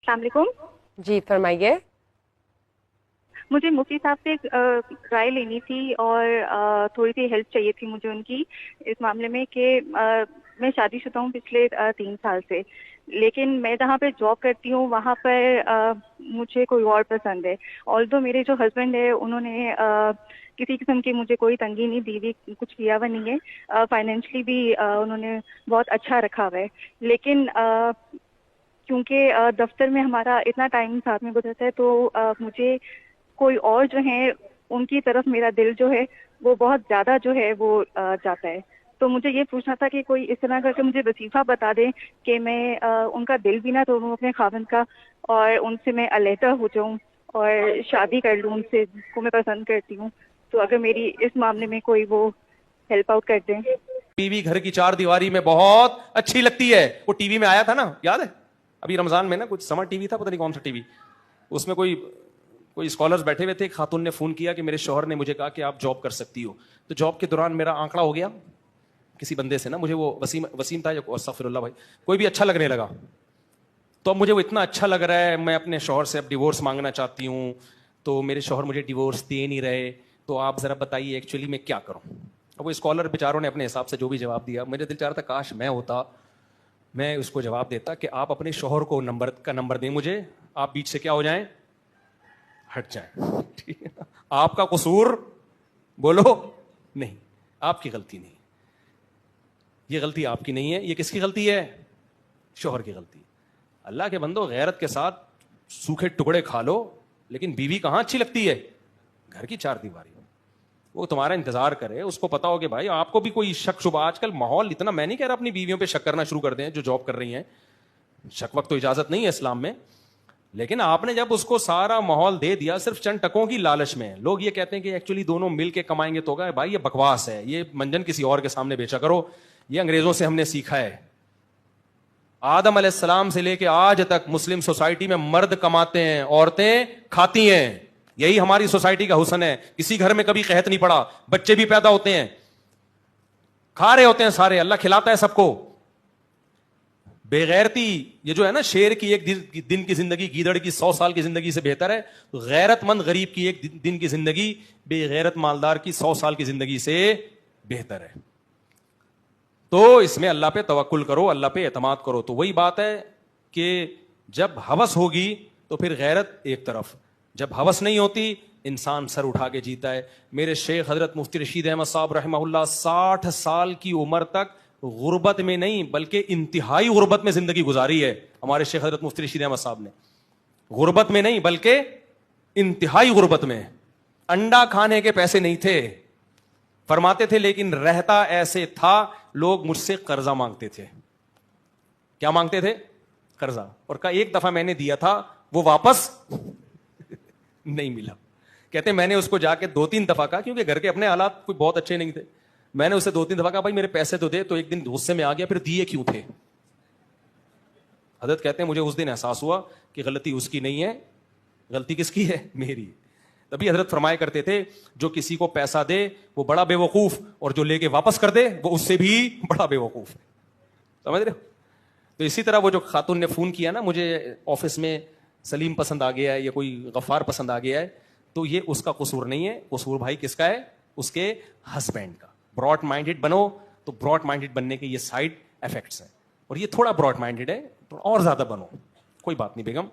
السلام علیکم. جی فرمائیے. مجھے مفتی صاحب سے رائے لینی تھی اور تھوڑی سی ہیلپ چاہیے تھی مجھے ان کی اس معاملے میں کہ میں شادی شدہ ہوں پچھلے 3 سال سے، لیکن میں جہاں پہ جاب کرتی ہوں وہاں پر مجھے کوئی اور پسند ہے. آلدو میرے جو ہسبینڈ ہے انہوں نے کسی قسم کی مجھے کوئی تنگی نہیں دی ہوئی، کچھ کیا ہوا نہیں ہے. فائنینشلی بھی انہوں نے بہت اچھا رکھا ہوا ہے، لیکن کیونکہ دفتر میں ہمارا اتنا ٹائم ساتھ میں گزرتا ہے تو مجھے کوئی اور جو ہے ان کی طرف میرا دل جو ہے وہ بہت زیادہ جو ہے وہ جاتا ہے. تو مجھے یہ پوچھنا تھا کہ کوئی اس طرح کر کے مجھے وظیفہ بتا دیں کہ میں ان کا دل بھی نہ توڑوں اپنے خاوند کا، اور ان سے میں علیحدہ ہو جاؤں اور شادی کر لوں ان سے جس کو میں پسند کرتی ہوں. تو اگر میری اس معاملے میں کوئی وہ ہیلپ آؤٹ کر دیں. ٹی وی گھر کی 4 دیواری میں بہت اچھی لگتی ہے. وہ ٹی وی میں آیا تھا نا، یاد ہے ابھی رمضان میں نا، کچھ سمر ٹی وی تھا، پتہ نہیں کون سا ٹی وی، اس میں کوئی اسکالرز بیٹھے ہوئے تھے. ایک خاتون نے فون کیا کہ میرے شوہر نے مجھے کہا کہ آپ جاب کر سکتی ہو. تو جاب کے دوران میرا آنکڑا ہو گیا کسی بندے سے نا، مجھے وہ وسیم تھا یا استغفر اللہ بھائی، کوئی بھی اچھا لگنے لگا. تو اب مجھے وہ اتنا اچھا لگ رہا ہے، میں اپنے شوہر سے اب ڈیورس مانگنا چاہتی ہوں، تو میرے شوہر مجھے ڈیورس دے نہیں رہے. تو آپ ذرا بتائیے ایکچولی میں کیا کروں. اب وہ اسکالر بیچاروں نے اپنے حساب سے جو بھی جواب دیا، میرے دل چاہ رہا تھا کاش میں ہوتا، میں اس کو جواب دیتا کہ آپ اپنے شوہر کو نمبر دیں مجھے، آپ بیچ سے کیا ہو جائیں، ہٹ جائیں. ٹھیک ہے، آپ کا قصور بولو نہیں، آپ کی غلطی نہیں، یہ غلطی آپ کی نہیں ہے. یہ کس کی غلطی ہے؟ شوہر کی غلطی. اللہ کے بندو، غیرت کے ساتھ سوکھے ٹکڑے کھا لو، لیکن بیوی کہاں اچھی لگتی ہے؟ گھر کی 4 دیواری. وہ تمہارا انتظار کرے، اس کو پتا ہو کہ بھائی آپ کو بھی کوئی شک شبہ، آج کل ماحول اتنا، میں نہیں کہہ رہا اپنی بیویوں پہ شک کرنا شروع کر دیں جو جاب کر رہی ہیں، شک وقت تو اجازت نہیں ہے اسلام میں، لیکن آپ نے جب اس کو سارا ماحول دے دیا صرف چند ٹکوں کی لالچ میں. لوگ یہ کہتے ہیں کہ ایکچولی دونوں مل کے کمائیں گے تو ہوگا. بھائی یہ بکواس ہے، یہ منجن کسی اور کے سامنے بیچا کرو، یہ انگریزوں سے ہم نے سیکھا ہے. آدم علیہ السلام سے لے کے آج تک مسلم سوسائٹی میں مرد کماتے ہیں، عورتیں کھاتی ہیں. یہی ہماری سوسائٹی کا حسن ہے. کسی گھر میں کبھی قحط نہیں پڑا، بچے بھی پیدا ہوتے ہیں، کھا رہے ہوتے ہیں سارے، اللہ کھلاتا ہے سب کو. بے غیرتی یہ جو ہے نا، شیر کی ایک دن کی زندگی گیدڑ کی 100 سال کی زندگی سے بہتر ہے. غیرت مند غریب کی ایک دن کی زندگی بے غیرت مالدار کی 100 سال کی زندگی سے بہتر ہے. تو اس میں اللہ پہ توکل کرو، اللہ پہ اعتماد کرو. تو وہی بات ہے کہ جب ہوس ہوگی تو پھر غیرت ایک طرف، جب ہوس نہیں ہوتی انسان سر اٹھا کے جیتا ہے. میرے شیخ حضرت مفتی رشید احمد صاحب رحمہ اللہ 60 سال کی عمر تک غربت میں نہیں بلکہ انتہائی غربت میں زندگی گزاری ہے. ہمارے شیخ حضرت مفتی رشید احمد صاحب نے غربت میں نہیں بلکہ انتہائی غربت میں. انڈا کھانے کے پیسے نہیں تھے، فرماتے تھے، لیکن رہتا ایسے تھا لوگ مجھ سے قرضہ مانگتے تھے. کیا مانگتے تھے؟ قرضہ. اور کا ایک دفعہ میں نے دیا تھا، وہ واپس نہیں ملا. کہتے میں نے اس کو جا کے 2-3 دفعہ کہا، کیونکہ گھر کے اپنے حالات کوئی بہت اچھے نہیں تھے. میں نے اسے 2-3 دفعہ کہا بھائی میرے پیسے تو دے. تو ایک دن غصے میں آ گیا، پھر دیے کیوں تھے؟ حضرت کہتے ہیں مجھے اس دن احساس ہوا کہ غلطی اس کی نہیں ہے، غلطی کس کی ہے؟ میری. تبھی حضرت فرمایا کرتے تھے جو کسی کو پیسہ دے وہ بڑا بے وقوف، اور جو لے کے واپس کر دے وہ اس سے بھی بڑا بے وقوف ہے. سمجھ رہے ہو؟ تو اسی طرح وہ جو خاتون نے فون کیا نا، مجھے آفس میں سلیم پسند آ گیا ہے یا کوئی غفار پسند آ گیا ہے، تو یہ اس کا قصور نہیں ہے. قصور بھائی کس کا ہے؟ اس کے ہسبینڈ کا. براڈ مائنڈیڈ بنو، تو براڈ مائنڈیڈ بننے کے یہ سائڈ افیکٹس ہیں. اور یہ تھوڑا براڈ مائنڈیڈ ہے تو اور زیادہ بنو، کوئی بات نہیں بیگم،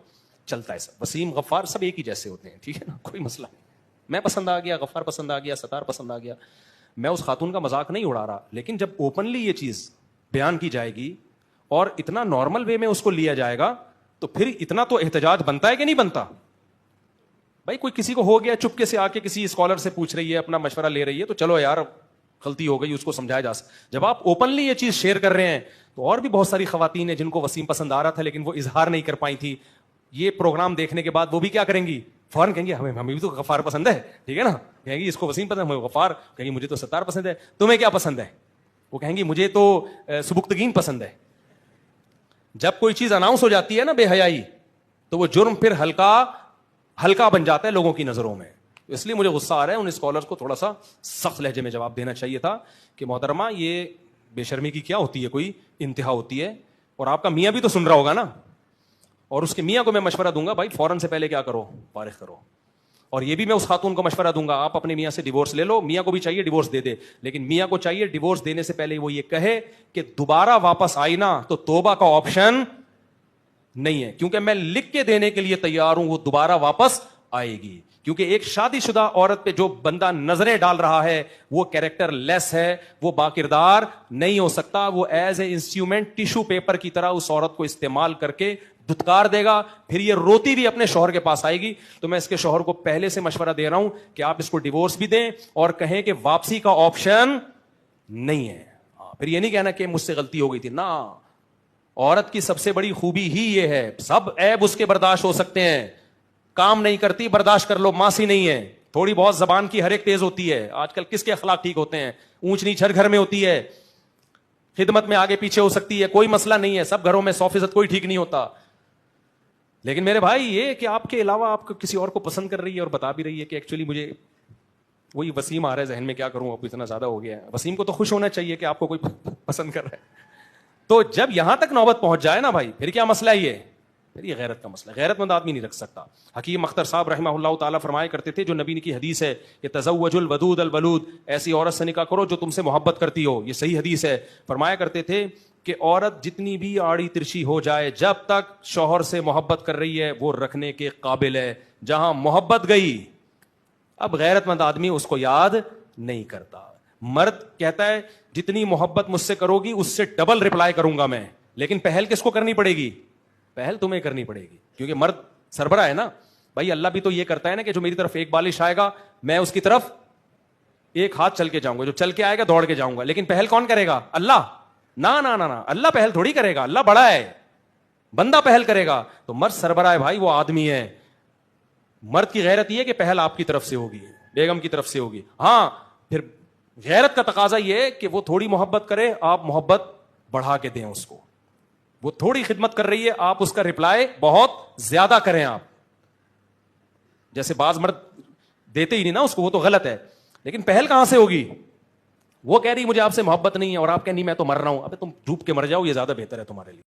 چلتا ہے سب. وسیم غفار سب ایک ہی جیسے ہوتے ہیں، ٹھیک ہے نا، کوئی مسئلہ نہیں. میں پسند آ گیا، غفار پسند آ گیا، ستار پسند آ گیا. میں اس خاتون کا مذاق نہیں اڑا رہا، لیکن جب اوپنلی یہ چیز بیان کی جائے گی اور اتنا نارمل وے میں اس کو لیا جائے گا تو پھر اتنا تو احتجاج بنتا ہے کہ نہیں بنتا؟ بھائی کوئی کسی کو ہو گیا، چپکے سے آ کے کسی اسکالر سے پوچھ رہی ہے، اپنا مشورہ لے رہی ہے، تو چلو یار غلطی ہو گئی، اس کو سمجھایا جا سکتا. جب آپ اوپنلی یہ چیز شیئر کر رہے ہیں تو اور بھی بہت ساری خواتین ہیں جن کو وسیم پسند آ رہا تھا لیکن وہ اظہار نہیں کر پائی تھی. یہ پروگرام دیکھنے کے بعد وہ بھی کیا کریں گی؟ فوراً کہیں گے ہمیں بھی تو غفار پسند ہے، ٹھیک ہے نا. کہیں گی اس کو وسیم پسند ہے، ہمیں غفار. کہیں گی مجھے تو ستار پسند ہے. تمہیں کیا پسند ہے؟ وہ کہیں گی مجھے تو سبکتگین پسند ہے. جب کوئی چیز اناؤنس ہو جاتی ہے نا بے حیائی، تو وہ جرم پھر ہلکا بن جاتا ہے لوگوں کی نظروں میں. اس لیے مجھے غصہ آ رہا ہے ان اسکالرز کو تھوڑا سا سخت لہجے میں جواب دینا چاہیے تھا کہ محترمہ یہ بے شرمی کی کیا ہوتی ہے، کوئی انتہا ہوتی ہے. اور آپ کا میاں بھی تو سن رہا ہوگا نا. اور اس کے میاں کو میں مشورہ دوں گا بھائی فوراً سے پہلے کیا کرو, فارغ کرو. اور یہ بھی میں اس خاتون کو مشورہ دوں گا, آپ اپنے میاں سے ڈیورس لے لو, میاں کو بھی چاہیے ڈیورس دے دے, لیکن میاں کو چاہیے ڈیورس دینے سے پہلے وہ یہ کہے کہ دوبارہ واپس آئی نا تو توبہ کا آپشن نہیں ہے, کیونکہ میں لکھ کے دینے کے لیے تیار ہوں وہ دوبارہ واپس آئے گی. کیونکہ ایک شادی شدہ عورت پہ جو بندہ نظریں ڈال رہا ہے وہ کیریکٹر لیس ہے, وہ باکردار نہیں ہو سکتا. وہ as a instrument tissue paper کی طرح اس عورت کو استعمال کر کے دھتکار دے گا, پھر یہ روتی بھی اپنے شوہر کے پاس آئے گی. تو میں اس کے شوہر کو پہلے سے مشورہ دے رہا ہوں کہ آپ اس کو ڈیورس بھی دیں اور کہیں کہ واپسی کا آپشن نہیں ہے. پھر یہ نہیں کہنا کہ مجھ سے غلطی ہو گئی تھی, نا. عورت کی سب سے بڑی خوبی ہی یہ ہے, سب عیب اس کے برداشت ہو سکتے ہیں, کام نہیں کرتی برداشت کر لو, ماسی نہیں ہے, تھوڑی بہت زبان کی ہر ایک تیز ہوتی ہے. آج کل کس کے اخلاق ٹھیک ہوتے ہیں, اونچ نیچ ہر گھر میں ہوتی ہے, خدمت میں آگے پیچھے ہو سکتی ہے, کوئی مسئلہ نہیں ہے, سب گھروں میں 100% کوئی ٹھیک نہیں ہوتا. لیکن میرے بھائی یہ کہ آپ کے علاوہ آپ کو کسی اور کو پسند کر رہی ہے اور بتا بھی رہی ہے کہ ایکچولی مجھے وہی وسیم آ رہا ہے ذہن میں, کیا کروں اب اتنا زیادہ ہو گیا ہے. وسیم کو تو خوش ہونا چاہیے کہ آپ کو کوئی پسند کر رہا ہے. تو جب یہاں تک نوبت پہنچ جائے نا بھائی, پھر کیا مسئلہ یہ, پھر یہ غیرت کا مسئلہ. غیرت مند آدمی نہیں رکھ سکتا. حکیم اختر صاحب رحمہ اللہ تعالیٰ فرمایا کرتے تھے, جو نبی کی حدیث ہے کہ تزوج الودود الولود, ایسی عورت سے نکاح کرو جو تم سے محبت کرتی ہو, یہ صحیح حدیث ہے. فرمایا کرتے تھے کہ عورت جتنی بھی آڑی ترچی ہو جائے, جب تک شوہر سے محبت کر رہی ہے وہ رکھنے کے قابل ہے. جہاں محبت گئی اب غیرت مند آدمی اس کو یاد نہیں کرتا. مرد کہتا ہے جتنی محبت مجھ سے کرو گی اس سے ڈبل رپلائی کروں گا میں, لیکن پہل کس کو کرنی پڑے گی, پہل تمہیں کرنی پڑے گی, کیونکہ مرد سربراہ ہے نا بھائی. اللہ بھی تو یہ کرتا ہے نا کہ جو میری طرف ایک بالش آئے گا میں اس کی طرف ایک ہاتھ چل کے جاؤں گا, جو چل کے آئے گا دوڑ کے جاؤں گا, لیکن پہل کون کرے گا, اللہ. نا نا نا نا, اللہ پہل تھوڑی کرے گا, اللہ بڑا ہے, بندہ پہل کرے گا. تو مرد سربراہ ہے بھائی, وہ آدمی ہے. مرد کی غیرت یہ ہے کہ پہل آپ کی طرف سے ہوگی, بیگم کی طرف سے ہوگی. ہاں پھر غیرت کا تقاضا یہ ہے کہ وہ تھوڑی محبت کرے, آپ محبت بڑھا کے دیں اس کو. وہ تھوڑی خدمت کر رہی ہے, آپ اس کا رپلائی بہت زیادہ کریں. آپ جیسے بعض مرد دیتے ہی نہیں نا اس کو, وہ تو غلط ہے, لیکن پہل کہاں سے ہوگی. وہ کہہ رہی مجھے آپ سے محبت نہیں ہے اور آپ کہہ نہیں میں تو مر رہا ہوں. ابے تم ڈوب کے مر جاؤ, یہ زیادہ بہتر ہے تمہارے لیے.